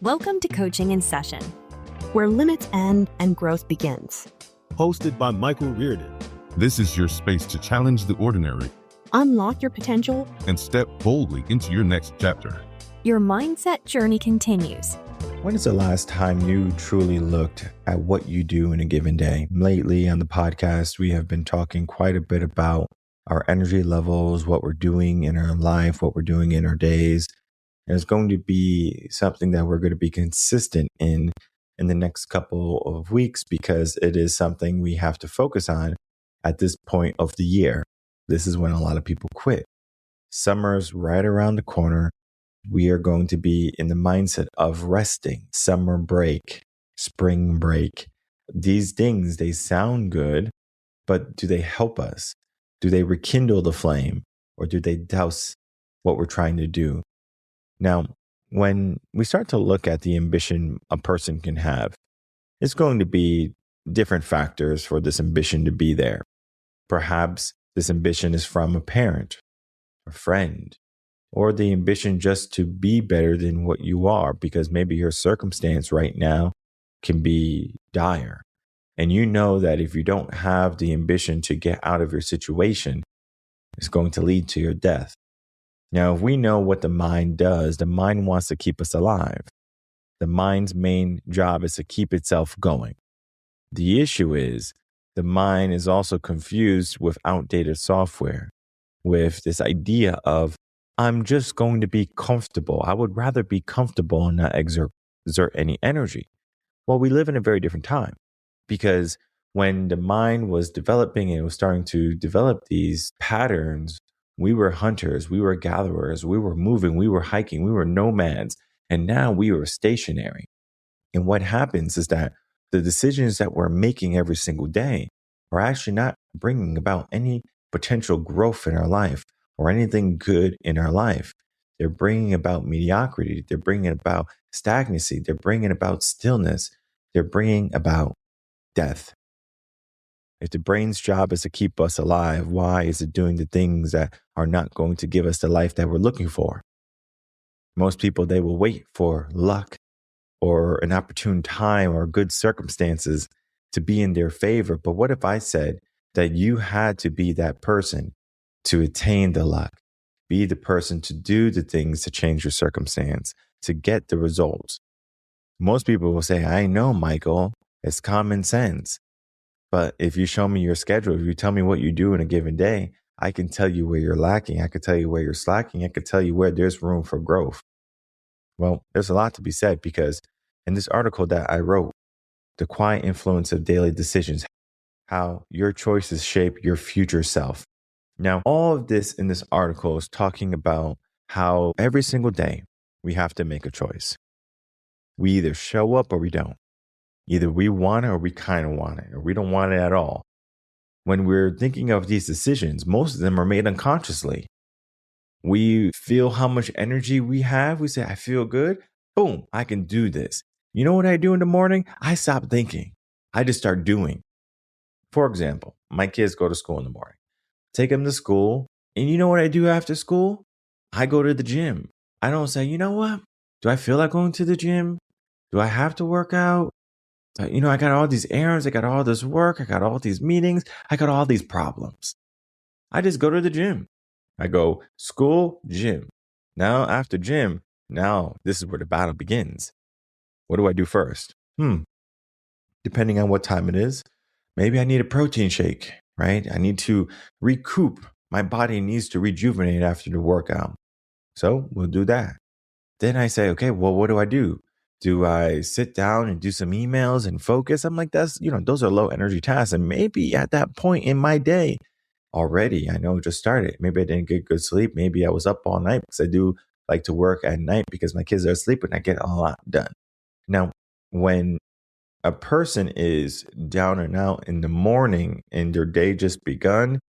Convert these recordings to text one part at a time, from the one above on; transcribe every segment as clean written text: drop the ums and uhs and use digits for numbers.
Welcome to Coaching in Session, where limits end and growth begins. Hosted by Michael Rearden. This is your space to challenge the ordinary, unlock your potential, and step boldly into your next chapter. Your mindset journey continues. When is the last time you truly looked at what you do in a given day? Lately on the podcast, we have been talking quite a bit about our energy levels, what we're doing in our life, what we're doing in our days. And it's going to be something that we're going to be consistent in the next couple of weeks because it is something we have to focus on at this point of the year. This is when a lot of people quit. Summer's right around the corner. We are going to be in the mindset of resting, summer break, spring break. These things, they sound good, but do they help us? Do they rekindle the flame or do they douse what we're trying to do? Now, when we start to look at the ambition a person can have, it's going to be different factors for this ambition to be there. Perhaps this ambition is from a parent, a friend, or the ambition just to be better than what you are because maybe your circumstance right now can be dire. And you know that if you don't have the ambition to get out of your situation, it's going to lead to your death. Now, if we know what the mind does, the mind wants to keep us alive. The mind's main job is to keep itself going. The issue is the mind is also confused with outdated software, with this idea of, I'm just going to be comfortable. I would rather be comfortable and not exert any energy. Well, we live in a very different time because when the mind was developing and it was starting to develop these patterns, we were hunters, we were gatherers, we were moving, we were hiking, we were nomads, and now we were stationary. And what happens is that the decisions that we're making every single day are actually not bringing about any potential growth in our life or anything good in our life. They're bringing about mediocrity. They're bringing about stagnancy. They're bringing about stillness. They're bringing about death. If the brain's job is to keep us alive, why is it doing the things that are not going to give us the life that we're looking for? Most people, they will wait for luck or an opportune time or good circumstances to be in their favor. But what if I said that you had to be that person to attain the luck, be the person to do the things to change your circumstance, to get the results? Most people will say, I know, Michael, it's common sense. But if you show me your schedule, if you tell me what you do in a given day, I can tell you where you're lacking. I can tell you where you're slacking. I can tell you where there's room for growth. Well, there's a lot to be said because in this article that I wrote, The Quiet Influence of Daily Decisions, how your choices shape your future self. Now, all of this in this article is talking about how every single day we have to make a choice. We either show up or we don't. Either we want it or we kind of want it, or we don't want it at all. When we're thinking of these decisions, most of them are made unconsciously. We feel how much energy we have. We say, I feel good. Boom, I can do this. You know what I do in the morning? I stop thinking. I just start doing. For example, my kids go to school in the morning. Take them to school. And you know what I do after school? I go to the gym. I don't say, you know what? Do I feel like going to the gym? Do I have to work out? I got all these errands. I got all this work. I got all these meetings. I got all these problems. I just go to the gym. I go school, gym. Now after gym, now this is where the battle begins. What do I do first? Depending on what time it is, maybe I need a protein shake, right? I need to recoup. My body needs to rejuvenate after the workout. So we'll do that. Then I say, okay, well, what do? Do I sit down and do some emails and focus? I'm like, those are low energy tasks. And maybe at that point in my day already, I know it just started. Maybe I didn't get good sleep. Maybe I was up all night because I do like to work at night because my kids are asleep and I get a lot done. Now, when a person is down and out in the morning and their day just begun,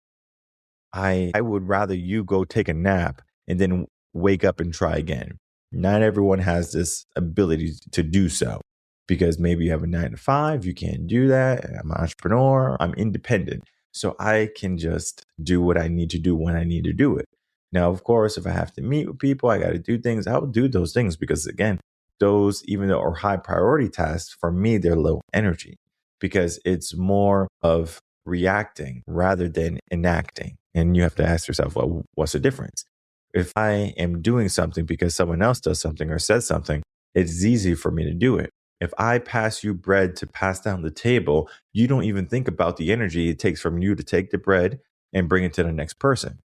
I would rather you go take a nap and then wake up and try again. Not everyone has this ability to do so because maybe you have a 9 to 5. You can't do that. I'm an entrepreneur. I'm independent. So I can just do what I need to do when I need to do it. Now, of course, if I have to meet with people, I got to do things. I'll do those things because, again, those, even though are high priority tasks, for me, they're low energy because it's more of reacting rather than enacting. And you have to ask yourself, well, what's the difference? If I am doing something because someone else does something or says something, it's easy for me to do it. If I pass you bread to pass down the table, you don't even think about the energy it takes from you to take the bread and bring it to the next person,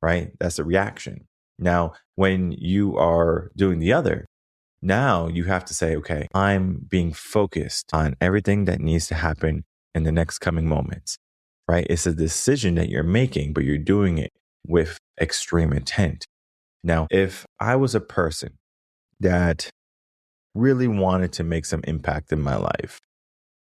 right? That's a reaction. Now, when you are doing the other, now you have to say, okay, I'm being focused on everything that needs to happen in the next coming moments, right? It's a decision that you're making, but you're doing it with extreme intent. Now, if I was a person that really wanted to make some impact in my life,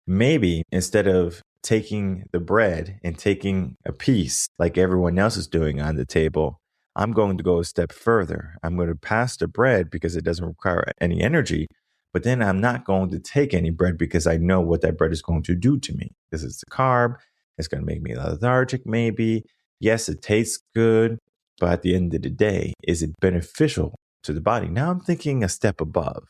maybe instead of taking the bread and taking a piece like everyone else is doing on the table, I'm going to go a step further. I'm going to pass the bread because it doesn't require any energy, but then I'm not going to take any bread because I know what that bread is going to do to me. Because it's a carb, it's going to make me lethargic maybe. Yes, it tastes good, but at the end of the day, is it beneficial to the body? Now I'm thinking a step above,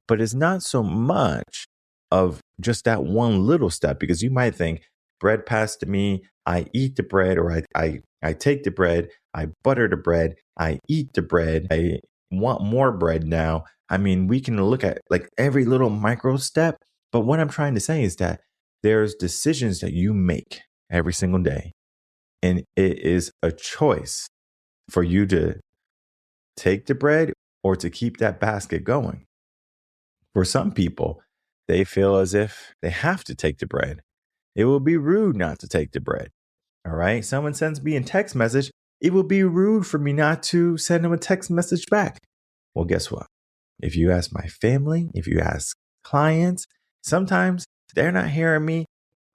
but it's not so much of just that one little step, because you might think bread passed to me, I eat the bread, or I take the bread, I butter the bread, I eat the bread, I want more bread now. I mean, we can look at like every little micro step, but what I'm trying to say is that there's decisions that you make every single day, and it is a choice for you to take the bread or to keep that basket going. For some people, they feel as if they have to take the bread. It will be rude not to take the bread. All right. Someone sends me a text message. It will be rude for me not to send them a text message back. Well, guess what? If you ask my family, if you ask clients, sometimes they're not hearing me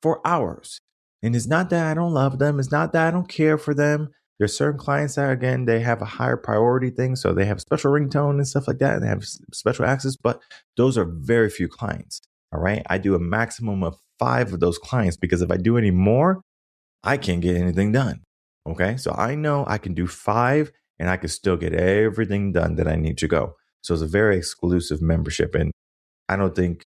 for hours. And it's not that I don't love them. It's not that I don't care for them. There's certain clients that, again, they have a higher priority thing. So they have a special ringtone and stuff like that. And they have special access, but those are very few clients. All right. I do a maximum of 5 of those clients because if I do any more, I can't get anything done. Okay. So I know I can do 5 and I can still get everything done that I need to go. So it's a very exclusive membership. And I don't think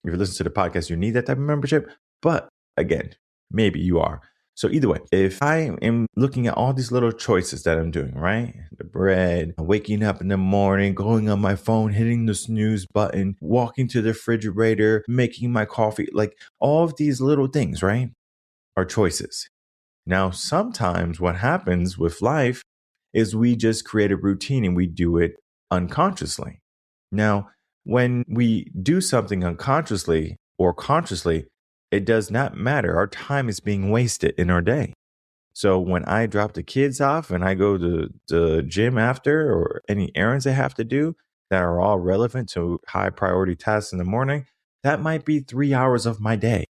if you listen to the podcast, you need that type of membership. But again, maybe you are. So either way, if I am looking at all these little choices that I'm doing, right? The bread, waking up in the morning, going on my phone, hitting the snooze button, walking to the refrigerator, making my coffee, like all of these little things, right, are choices. Now, sometimes what happens with life is we just create a routine and we do it unconsciously. Now, when we do something unconsciously or consciously, it does not matter. Our time is being wasted in our day. So when I drop the kids off and I go to the gym after, or any errands I have to do that are all relevant to high priority tasks in the morning, that might be 3 hours of my day.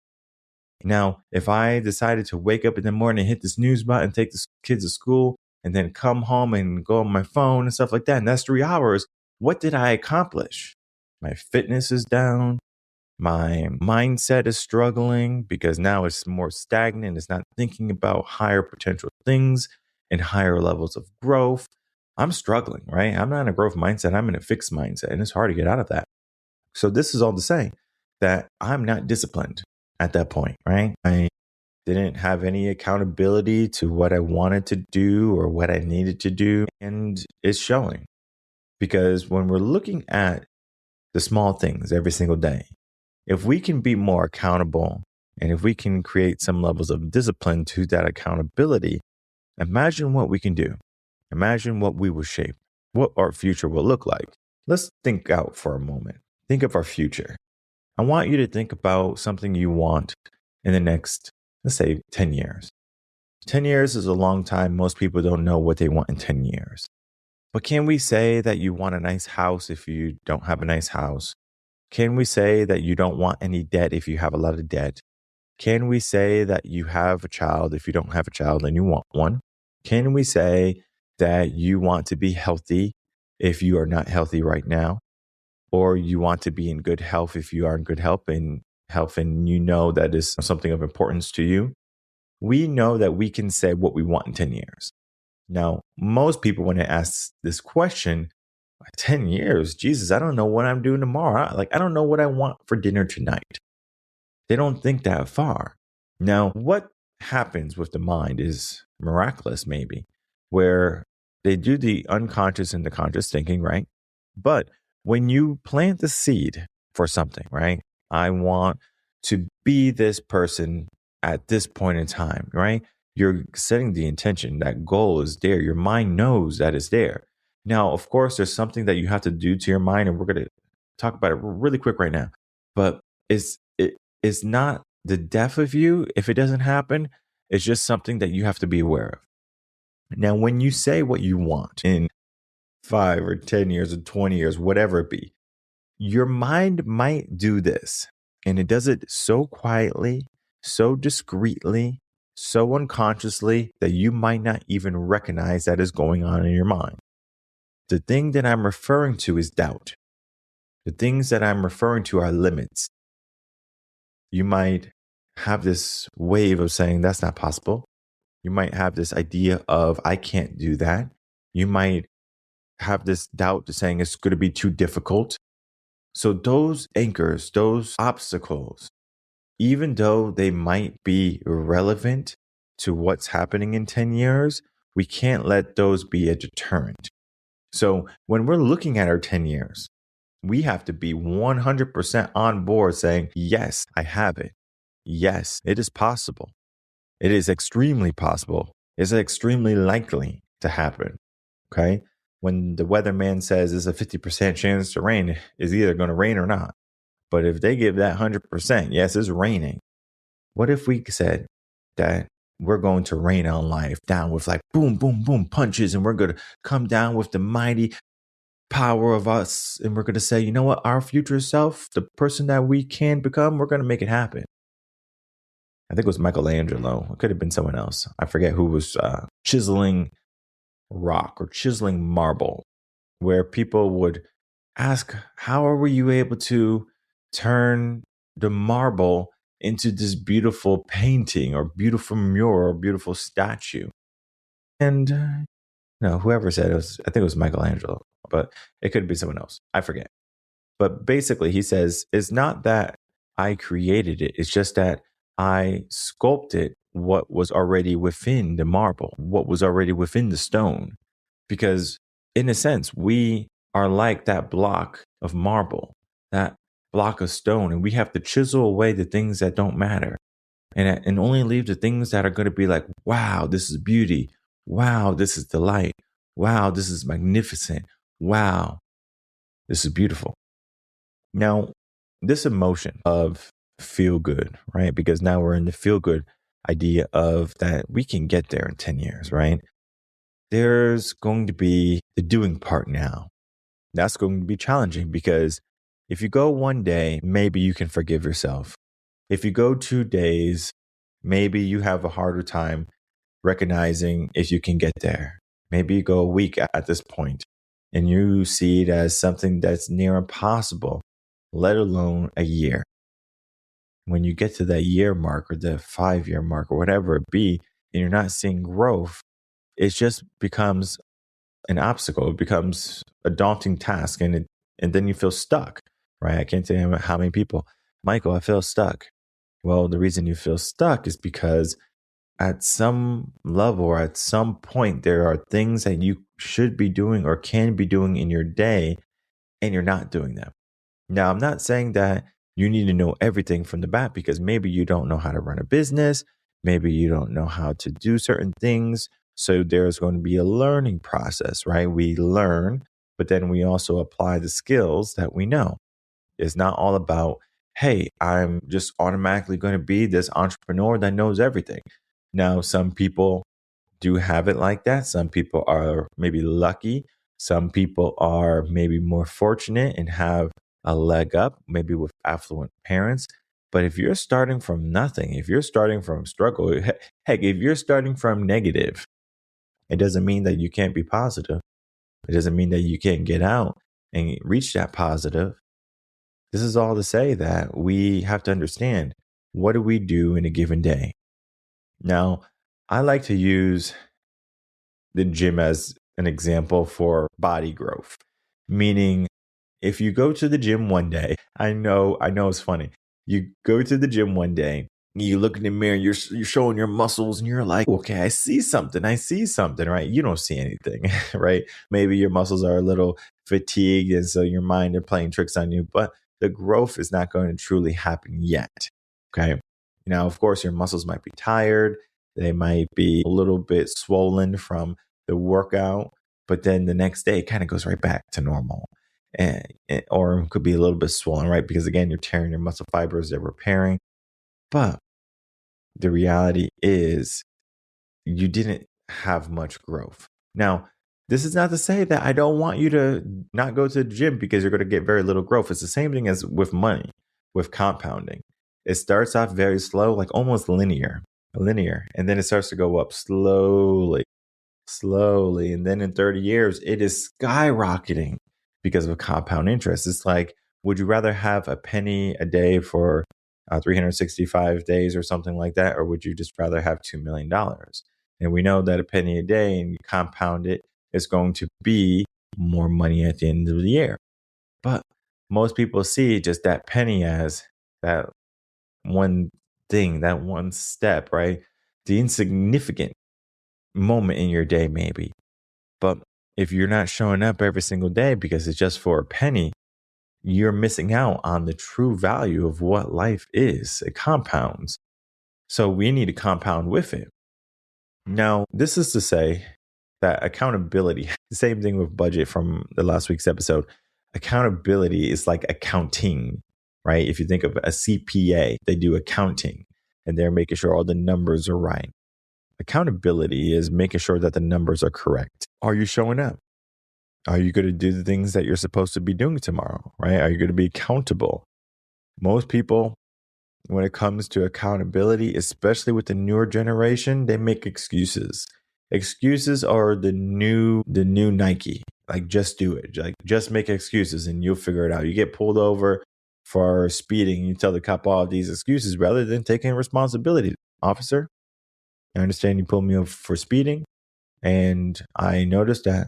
Now, if I decided to wake up in the morning, hit the snooze button, take the kids to school, and then come home and go on my phone and stuff like that, and that's 3 hours, what did I accomplish? My fitness is down. My mindset is struggling because now it's more stagnant. It's not thinking about higher potential things and higher levels of growth. I'm struggling, right? I'm not in a growth mindset. I'm in a fixed mindset, and it's hard to get out of that. So this is all to say that I'm not disciplined at that point, right? I didn't have any accountability to what I wanted to do or what I needed to do. And it's showing because when we're looking at the small things every single day, if we can be more accountable and if we can create some levels of discipline to that accountability, imagine what we can do. Imagine what we will shape, what our future will look like. Let's think out for a moment. Think of our future. I want you to think about something you want in the next, let's say, 10 years. 10 years is a long time. Most people don't know what they want in 10 years. But can we say that you want a nice house if you don't have a nice house? Can we say that you don't want any debt if you have a lot of debt? Can we say that you have a child if you don't have a child and you want one? Can we say that you want to be healthy if you are not healthy right now? Or you want to be in good health if you are in good health and you know that is something of importance to you? We know that we can say what we want in 10 years. Now, most people, when they ask this question, 10 years, Jesus, I don't know what I'm doing tomorrow. I don't know what I want for dinner tonight. They don't think that far. Now, what happens with the mind is miraculous, maybe, where they do the unconscious and the conscious thinking, right? But when you plant the seed for something, right? I want to be this person at this point in time, right? You're setting the intention. That goal is there. Your mind knows that it's there. Now, of course, there's something that you have to do to your mind, and we're going to talk about it really quick right now. But it's not the death of you if it doesn't happen. It's just something that you have to be aware of. Now, when you say what you want in 5 or 10 years or 20 years, whatever it be, your mind might do this. And it does it so quietly, so discreetly, so unconsciously that you might not even recognize that is going on in your mind. The thing that I'm referring to is doubt. The things that I'm referring to are limits. You might have this wave of saying, that's not possible. You might have this idea of, I can't do that. You might have this doubt to saying it's going to be too difficult. So those anchors, those obstacles, even though they might be relevant to what's happening in 10 years, we can't let those be a deterrent. So when we're looking at our 10 years, we have to be 100% on board saying, yes, I have it. Yes, it is possible. It is extremely possible. It's extremely likely to happen. Okay. When the weatherman says it's a 50% chance to rain, it's either going to rain or not. But if they give that 100%, yes, it's raining. What if we said that we're going to rain on life down with like boom, boom, boom punches, and we're going to come down with the mighty power of us, and we're going to say, you know what, our future self, the person that we can become, we're going to make it happen. I think it was Michelangelo. It could have been someone else. I forget who was chiseling rock or chiseling marble, where people would ask, how were you able to turn the marble into this beautiful painting or beautiful mural or beautiful statue? And whoever said it was, I think it was Michelangelo, but it could be someone else. I forget. But basically, he says, it's not that I created it. It's just that I sculpted what was already within the marble, what was already within the stone. Because in a sense, we are like that block of marble, that block of stone, and we have to chisel away the things that don't matter and only leave the things that are going to be like, wow, this is beauty. Wow, this is delight. Wow, this is magnificent. Wow, this is beautiful. Now, this emotion of feel good, right? Because now we're in the feel good idea of that we can get there in 10 years, right? There's going to be the doing part now. That's going to be challenging because if you go one day, maybe you can forgive yourself. If you go 2 days, maybe you have a harder time recognizing if you can get there. Maybe you go a week at this point and you see it as something that's near impossible, let alone a year. When you get to that year mark or the 5-year mark or whatever it be, and you're not seeing growth, it just becomes an obstacle. It becomes a daunting task, and then you feel stuck, right? I can't tell you how many people, Michael, I feel stuck. Well, the reason you feel stuck is because at some level or at some point, there are things that you should be doing or can be doing in your day, and you're not doing them. Now, I'm not saying that you need to know everything from the bat, because maybe you don't know how to run a business. Maybe you don't know how to do certain things. So there's going to be a learning process, right? We learn, but then we also apply the skills that we know. It's not all about, hey, I'm just automatically going to be this entrepreneur that knows everything. Now, some people do have it like that. Some people are maybe lucky. Some people are maybe more fortunate and have a leg up, maybe with affluent parents. But if you're starting from nothing, if you're starting from struggle, heck, if you're starting from negative, it doesn't mean that you can't be positive. It doesn't mean that you can't get out and reach that positive. This is all to say that we have to understand, what do we do in a given day? Now, I like to use the gym as an example for body growth. Meaning, if you go to the gym one day, I know it's funny. You go to the gym one day, you look in the mirror, you're showing your muscles, and you're like, okay, I see something, right? You don't see anything, right? Maybe your muscles are a little fatigued, and so your mind are playing tricks on you, but the growth is not going to truly happen yet, okay? Now, of course, your muscles might be tired. They might be a little bit swollen from the workout, but then the next day it kind of goes right back to normal. Or it could be a little bit swollen, right? Because again, you're tearing your muscle fibers, they're repairing. But the reality is you didn't have much growth. Now, this is not to say that I don't want you to not go to the gym because you're going to get very little growth. It's the same thing as with money, with compounding. It starts off very slow, like almost linear, and then it starts to go up slowly. And then in 30 years, it is skyrocketing because of compound interest. It's like, would you rather have a penny a day for 365 days or something like that? Or would you just rather have $2 million? And we know that a penny a day and you compound it is going to be more money at the end of the year. But most people see just that penny as that one thing, that one step, right? The insignificant moment in your day, maybe. But if you're not showing up every single day because it's just for a penny, you're missing out on the true value of what life is. It compounds. So we need to compound with it. Now, this is to say that accountability, the same thing with budget from the last week's episode, accountability is like accounting, right? If you think of a CPA, they do accounting and they're making sure all the numbers are right. Accountability is making sure that the numbers are correct. Are you showing up? Are you going to do the things that you're supposed to be doing tomorrow, right? Are you going to be accountable? Most people, when it comes to accountability, especially with the newer generation, they make excuses. Excuses are the new Nike. Like, just do it. Like, just make excuses and you'll figure it out. You get pulled over for speeding, you tell the cop all of these excuses rather than taking responsibility. Officer, I understand you pulled me over for speeding, and I noticed that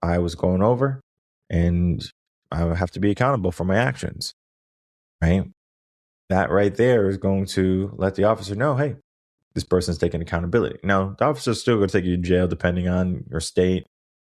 I was going over, and I have to be accountable for my actions, right? That right there is going to let the officer know, hey, this person's taking accountability. Now, the officer's still going to take you to jail depending on your state.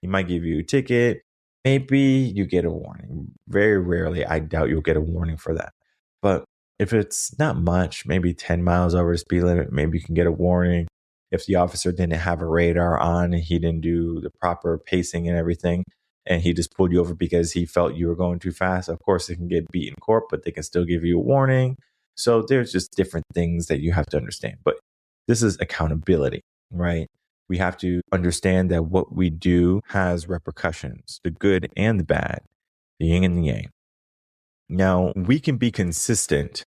He might give you a ticket. Maybe you get a warning. Very rarely, I doubt you'll get a warning for that. But if it's not much, maybe 10 miles over the speed limit, maybe you can get a warning. If the officer didn't have a radar on and he didn't do the proper pacing and everything, and he just pulled you over because he felt you were going too fast, of course, they can get beat in court, but they can still give you a warning. So there's just different things that you have to understand. But this is accountability, right? We have to understand that what we do has repercussions, the good and the bad, the yin and the yang. Now, we can be consistent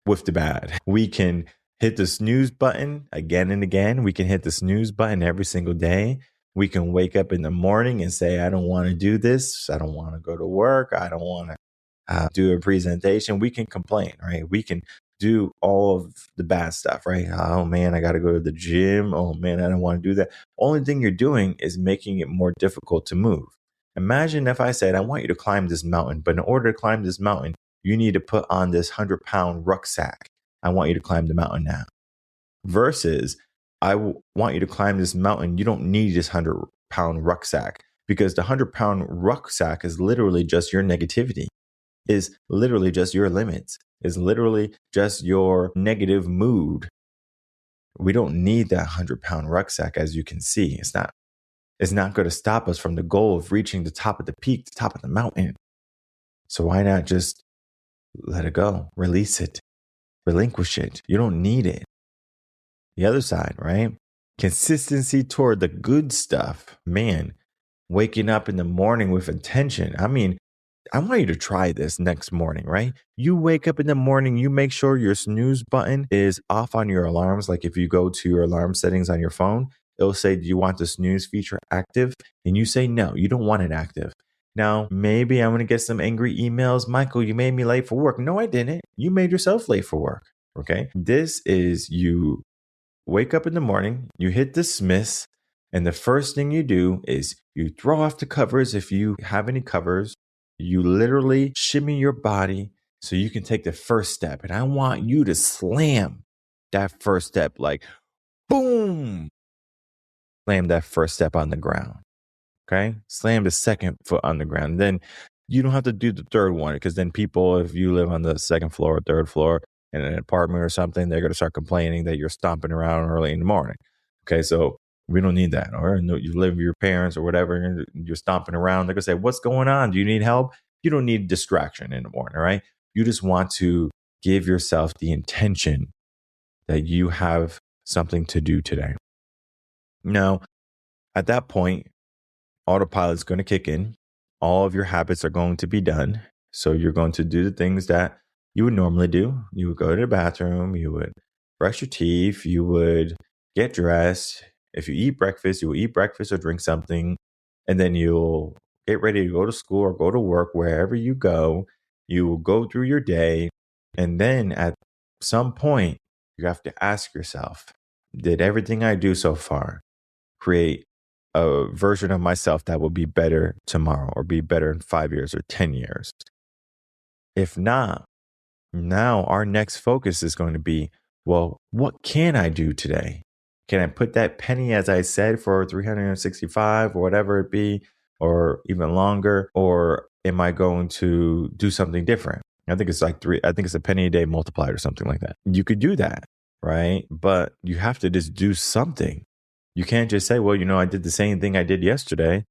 with the bad. We can hit the snooze button again and again. We can hit the snooze button every single day. We can wake up in the morning and say, I don't want to do this. I don't want to go to work. I don't want to do a presentation. We can complain, right? We can do all of the bad stuff, right? Oh man, I got to go to the gym. Oh man, I don't want to do that. Only thing you're doing is making it more difficult to move. Imagine if I said, I want you to climb this mountain, but in order to climb this mountain, you need to put on this 100-pound rucksack. I want you to climb the mountain now. Versus, want you to climb this mountain. You don't need this 100-pound rucksack, because the 100-pound rucksack is literally just your negativity, is literally just your limits, is literally just your negative mood. We don't need that 100-pound rucksack, as you can see. It's not going to stop us from the goal of reaching the top of the peak, the top of the mountain. So why not just let it go, release it, relinquish it? You don't need it. The other side, right? Consistency toward the good stuff. Man, waking up in the morning with intention. I mean, I want you to try this next morning, right? You wake up in the morning, you make sure your snooze button is off on your alarms. Like if you go to your alarm settings on your phone, it'll say, do you want the snooze feature active? And you say, no, you don't want it active. Now, maybe I'm going to get some angry emails. Michael, you made me late for work. No, I didn't. You made yourself late for work. Okay. This is you wake up in the morning, you hit dismiss, And the first thing you do is you throw off the covers. If you have any covers, you literally shimmy your body so you can take the first step. And I want you to slam that first step, like boom, slam that first step on the ground. Okay. Slam the second foot on the ground. Then you don't have to do the third one, because then people, if you live on the second floor or third floor in an apartment or something, they're going to start complaining that you're stomping around early in the morning. Okay. So we don't need that. Or you live with your parents or whatever, and you're stomping around. They're going to say, what's going on? Do you need help? You don't need distraction in the morning, right? You just want to give yourself the intention that you have something to do today. Now, at that point, autopilot is going to kick in. All of your habits are going to be done. So you're going to do the things that you would normally do. You would go to the bathroom, you would brush your teeth, you would get dressed. If you eat breakfast, you will eat breakfast or drink something, and then you'll get ready to go to school or go to work. Wherever you go, you will go through your day. And then at some point, you have to ask yourself, did everything I do so far create a version of myself that will be better tomorrow, or be better in 5 years or 10 years? If not, now our next focus is going to be, well, what can I do today? Can I put that penny, as I said, for 365 or whatever it be, or even longer? Or am I going to do something different? I think it's a penny a day multiplied or something like that. You could do that, right? But you have to just do something. You can't just say, well, I did the same thing I did yesterday.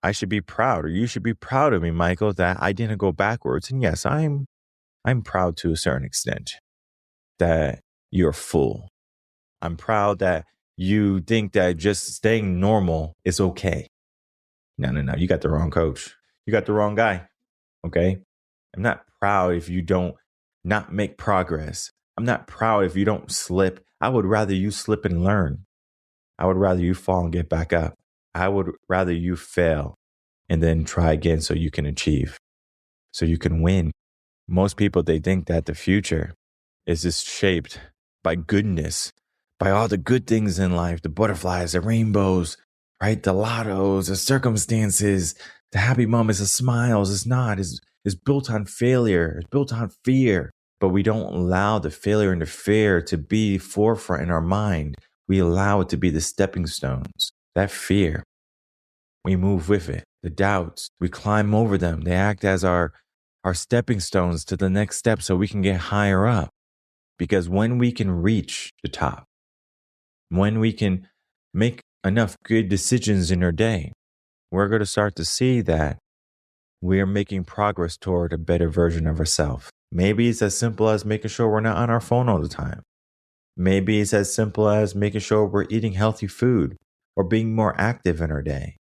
I should be proud, or you should be proud of me, Michael, that I didn't go backwards. And yes, I'm proud to a certain extent that you're full. I'm proud that you think that just staying normal is okay. No. You got the wrong coach. You got the wrong guy. Okay. I'm not proud if you don't not make progress. I'm not proud if you don't slip. I would rather you slip and learn. I would rather you fall and get back up. I would rather you fail and then try again so you can achieve, so you can win. Most people, they think that the future is just shaped by goodness, by all the good things in life, the butterflies, the rainbows, right? The lottos, the circumstances, the happy moments, the smiles. It's not. It's built on failure. It's built on fear. But we don't allow the failure and the fear to be forefront in our mind. We allow it to be the stepping stones. That fear, we move with it. The doubts, we climb over them. They act as our stepping stones to the next step so we can get higher up. Because when we can reach the top, when we can make enough good decisions in our day, we're going to start to see that we are making progress toward a better version of ourselves. Maybe it's as simple as making sure we're not on our phone all the time. Maybe it's as simple as making sure we're eating healthy food or being more active in our day.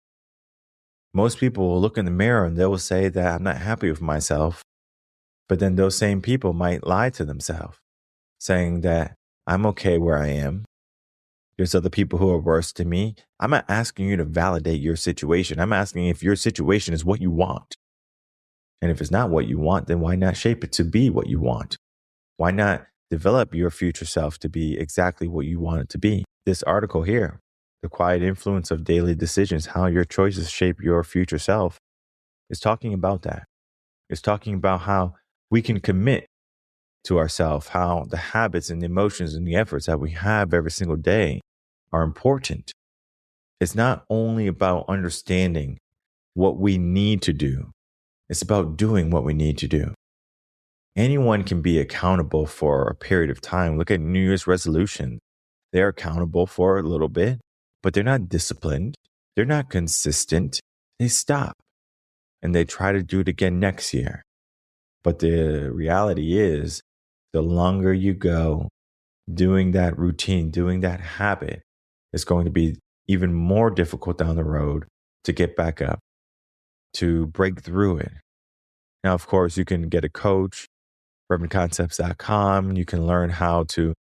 Most people will look in the mirror and they will say that I'm not happy with myself. But then those same people might lie to themselves, saying that I'm okay where I am. There's other people who are worse than me. I'm not asking you to validate your situation. I'm asking if your situation is what you want. And if it's not what you want, then why not shape it to be what you want? Why not develop your future self to be exactly what you want it to be? This article here, The Quiet Influence of Daily Decisions, How Your Choices Shape Your Future Self, is talking about that. It's talking about how we can commit to ourselves, how the habits and the emotions and the efforts that we have every single day are important. It's not only about understanding what we need to do. It's about doing what we need to do. Anyone can be accountable for a period of time. Look at New Year's resolutions. They're accountable for a little bit, but they're not disciplined. They're not consistent. They stop and they try to do it again next year. But the reality is, the longer you go doing that routine, doing that habit, it's going to be even more difficult down the road to get back up, to break through it. Now, of course, you can get a coach, revenconcepts.com. You can learn how to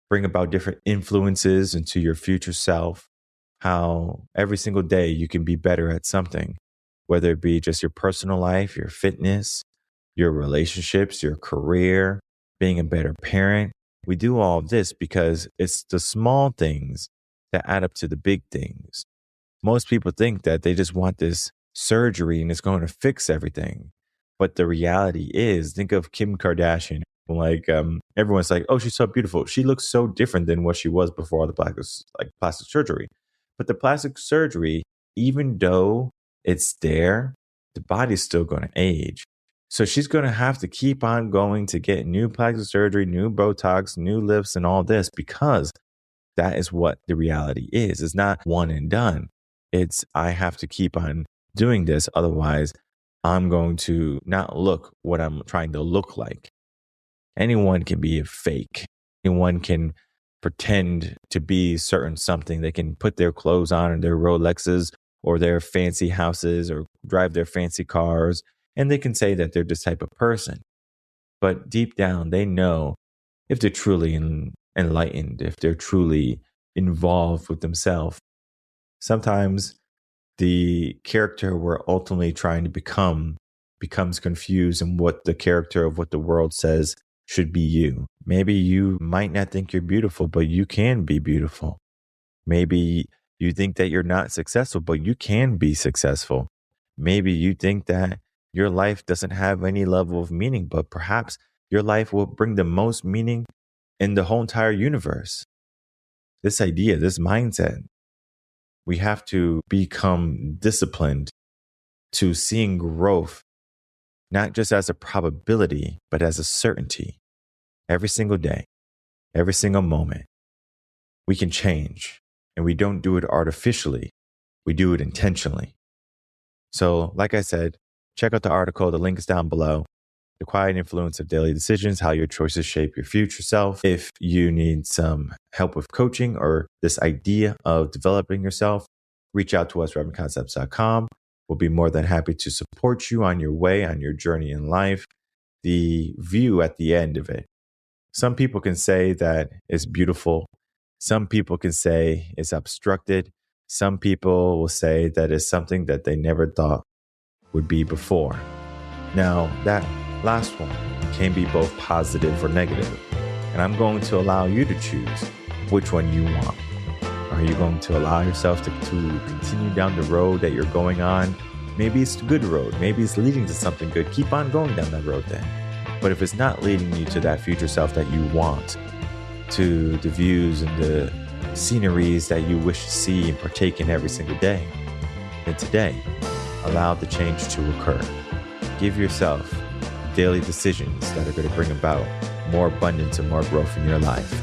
bring about different influences into your future self, how every single day you can be better at something, whether it be just your personal life, your fitness, your relationships, your career, being a better parent. We do all of this because it's the small things that add up to the big things. Most people think that they just want this surgery and it's going to fix everything. But the reality is, think of Kim Kardashian. Everyone's like, oh, she's so beautiful. She looks so different than what she was before the plastic surgery. But the plastic surgery, even though it's there, the body's still going to age. So she's going to have to keep on going to get new plastic surgery, new Botox, new lips, and all this, because that is what the reality is. It's not one and done. It's, I have to keep on doing this. Otherwise, I'm going to not look what I'm trying to look like. Anyone can be a fake. Anyone can pretend to be certain something. They can put their clothes on and their Rolexes or their fancy houses or drive their fancy cars, and they can say that they're this type of person. But deep down, they know if they're truly enlightened, if they're truly involved with themselves. Sometimes the character we're ultimately trying to become becomes confused in what the character of what the world says should be you. Maybe you might not think you're beautiful, but you can be beautiful. Maybe you think that you're not successful, but you can be successful. Maybe you think that your life doesn't have any level of meaning, but perhaps your life will bring the most meaning in the whole entire universe. This idea, this mindset, we have to become disciplined to seeing growth, not just as a probability, but as a certainty. Every single day, every single moment, we can change, and we don't do it artificially. We do it intentionally. So, like I said, check out the article. The link is down below. The Quiet Influence of Daily Decisions, How Your Choices Shape Your Future Self. If you need some help with coaching or this idea of developing yourself, reach out to us, revenconcepts.com. We'll be more than happy to support you on your way, on your journey in life. The view at the end of it. Some people can say that it's beautiful. Some people can say it's obstructed. Some people will say that it's something that they never thought would be before. Now, that last one can be both positive or negative. And I'm going to allow you to choose which one you want. Are you going to allow yourself to continue down the road that you're going on? Maybe it's a good road. Maybe it's leading to something good. Keep on going down that road then. But if it's not leading you to that future self that you want, to the views and the sceneries that you wish to see and partake in every single day, then today, allow the change to occur. Give yourself daily decisions that are going to bring about more abundance and more growth in your life.